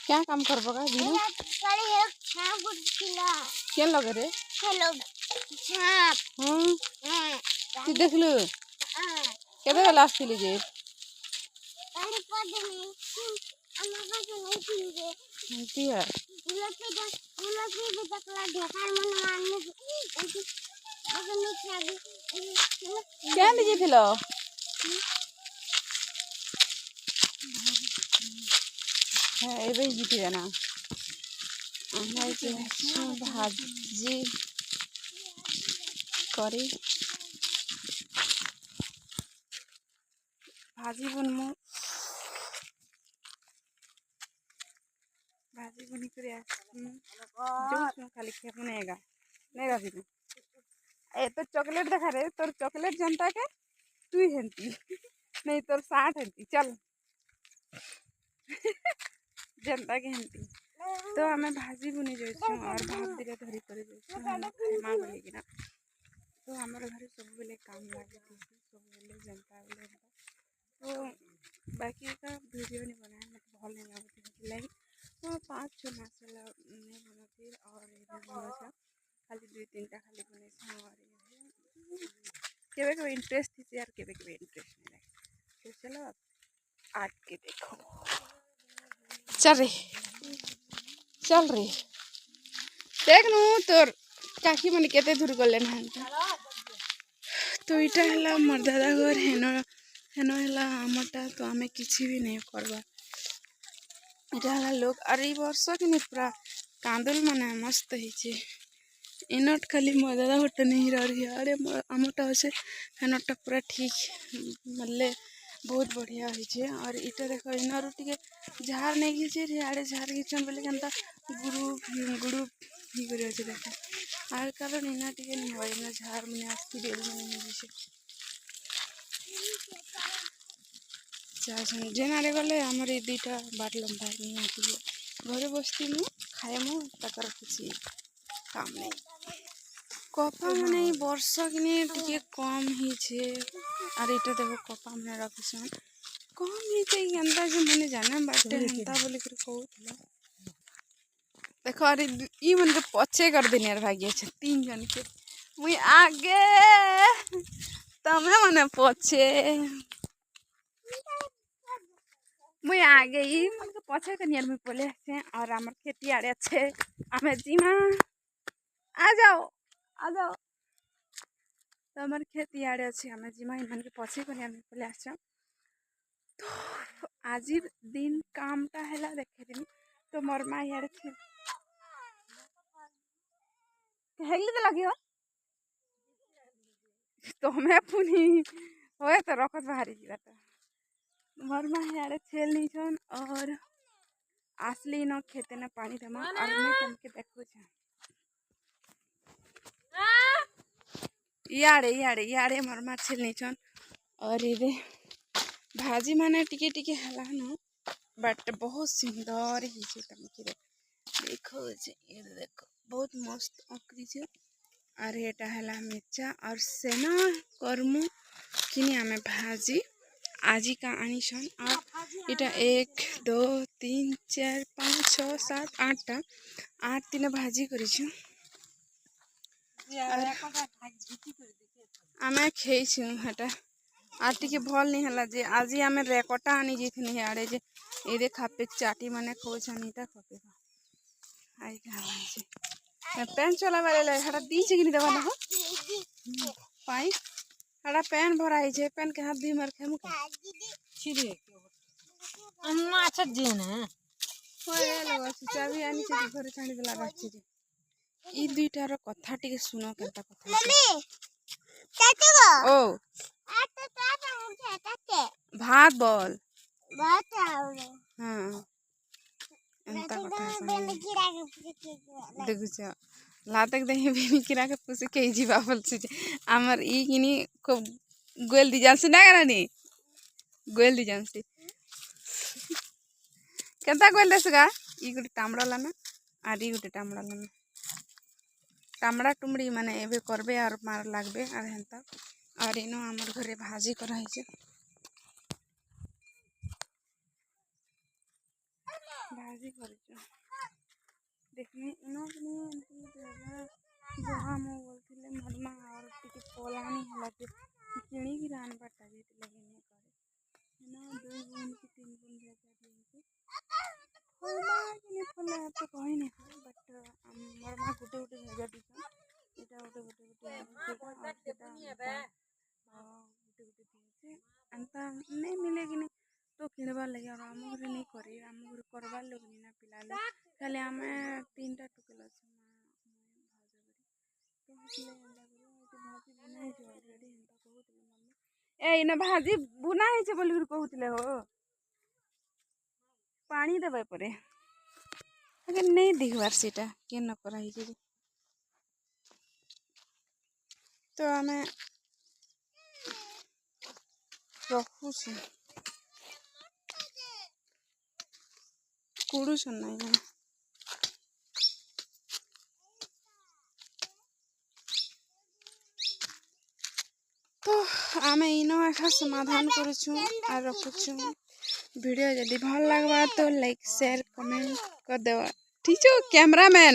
क्या काम करबो का दिनु क्या लगे रे तू देखलु केबे बेला आसथिली जे है क्या लीजिए थिलो एबे जीती ना আমরা যে ভাজি করি भाजी बनमु भाजी बनी कर जो खाली खेप नेगा नेगा भी ए तो चॉकलेट देखा रे तोर चॉकलेट जनता के तू हेंती नहीं तोर 60 हेंती चल जनता के हेंती तो हमें भाजी बुनी जाइछो और भात दिले धरी कर जाइछो मां बोली कि ना तो हमारे घर सब बेले काम लागे सब बेले जनता बेले तो बाकी का वीडियो नहीं बनाया मतलब भल नहीं लगती लाइक तो 5-6 मास नहीं बनाती और इधर बना खाली 2-3टा खाली बने और केबे केबे इंटरेस्ट थी यार केबे केबे इंटरेस्ट नहीं लगे तो चलो आज के देखो चल रे देख नु तोर काकी मन केते दूर गले ना तो इटा हला मोर दादा घर हेनो हेनो हला हमटा तो हमें किछि भी नहीं करबा इटा हला लोग अरे वर्ष कि नहीं पूरा कांदुल माने मस्त हिचे इनट खाली मोर दादा हट नहीं रही अरे हमटा होसे हेनटा पूरा ठीक मतलब बहुत बढ़िया होइछे और इटा देखो इनरु टिके झार नहीं घिचे रे आड़े झार घिचन बोले केनता गुरु ही करे আছে देखो আর কারণ ইনা টিকে নি হয় না झार মানে আসকি বেল মানে নিছে चासन जेनारे गले हमर ई दुईटा बाट लंबा निहाती घरे बसती मु खाएमु तकर किछि काम नहीं कपा माने वर्ष किने टिके कम ही छे और इटा देखो कपा माने रखिसन कम ही छे गंदा जे माने जाना बाटे हंता बोली कर कहउथला देखो अरे ई मन के पछे कर देने यार भाग्य छे 3 जन के मुई आगे तमे माने पछे मुई आगे ही मन के पछे के नियर में बोले छे और हमर खेती आड़े छे हमें जीमा आ जाओ तो हमार खेती आड़े छे हमें जीमा मन के पछे के नियर में बोले आछे तो आज दिन कामटा हैला देखे दिन तो मोर मां यार छे हेगली तो लगियो तो मैं पुनी होए तो रखत बाहरी जीवा तो मोर मां यार छेल नी छन और असली न खेते न पानी दमा और मैं तुमके देखो छ याड़े याड़े याड़े मोर मां छेल नी छन और इरे भाजी माने टिके टिके हला न बट बहुत सुंदर ही छे तुमके देखो जे ये देखो बहुत मस्त अकरी छे और एटा हला मिर्चा और सेना करमु किनी हमें भाजी आजी का आनी सन और इटा 1 2 3 4 5 6 7 8टा 8 तीन भाजी करी छु आमे खेई छु हटा आटी के भल नहीं हला जे आजी आमे रेकटा आनी जिथनी आड़े जे एदे खापे चाटी माने खो छनीटा खपे आई का छै पेन चला वाले ले हटा दी छै कि दवा ना हो पाई हटा पेन भरा है छै पेन के हाथ दी मार खेमु का छिरे अन्ना अच्छा जे ना होय लगो चाबी आनी छै घरे छाणी देला रखछि जे ई दुईटा रो कथा टिके सुनो केनता कथा मम्मी चाची गो ओ आता ताता मुठे ताते भात बोल भात हां एंता कथा देखु छ लातक दही बेनी किरा के पुसे के जीवा बोल छ हमर ई किनी को गोल दी जानसी ना करानी गोल दी जानसी केनता गोल देसगा ई गुटी तामड़ा लाना आर ई गुटी तामड़ा लाना तामड़ा टुमड़ी माने एबे करबे और मार लागबे और हेंता और इनो हमर घरे भाजी कराई छै भाजी कर देखनी इनो कि जहाँ मैं बोलते मरमा और टिके पोलानी है किणी की रान बटा जी लगे नहीं करे ना 2 गुण की 3 गुण जैसा दिए फलमा कि फल तो कही नहीं बट मरमा गुटे गुटे भेजा दीछन এটা ଗୋଟେ ଗୋଟେ ଗୋଟେ ସେଟା ଗୋଟେ ଗୋଟେ ଦିଏ ଏନ୍ତା नहीं मिलेगी नहीं तो किणवार लगे और आम घर नहीं करे आम घर करवार लोग नहीं ना पिला लोग खाली आम 3टा टुकेल अच्छे ए इना भाजी बुना है बोल कहते हो पानी देवे परे अगर नहीं दिखबार सीटा के न कर तो आम रखुछ कुड़ुछ नहीं तो आम इन एखा समाधान करुचु और रखुचु वीडियो जदि भल लगवा तो लाइक शेयर कमेंट कर देवा ठीक है कैमरामैन।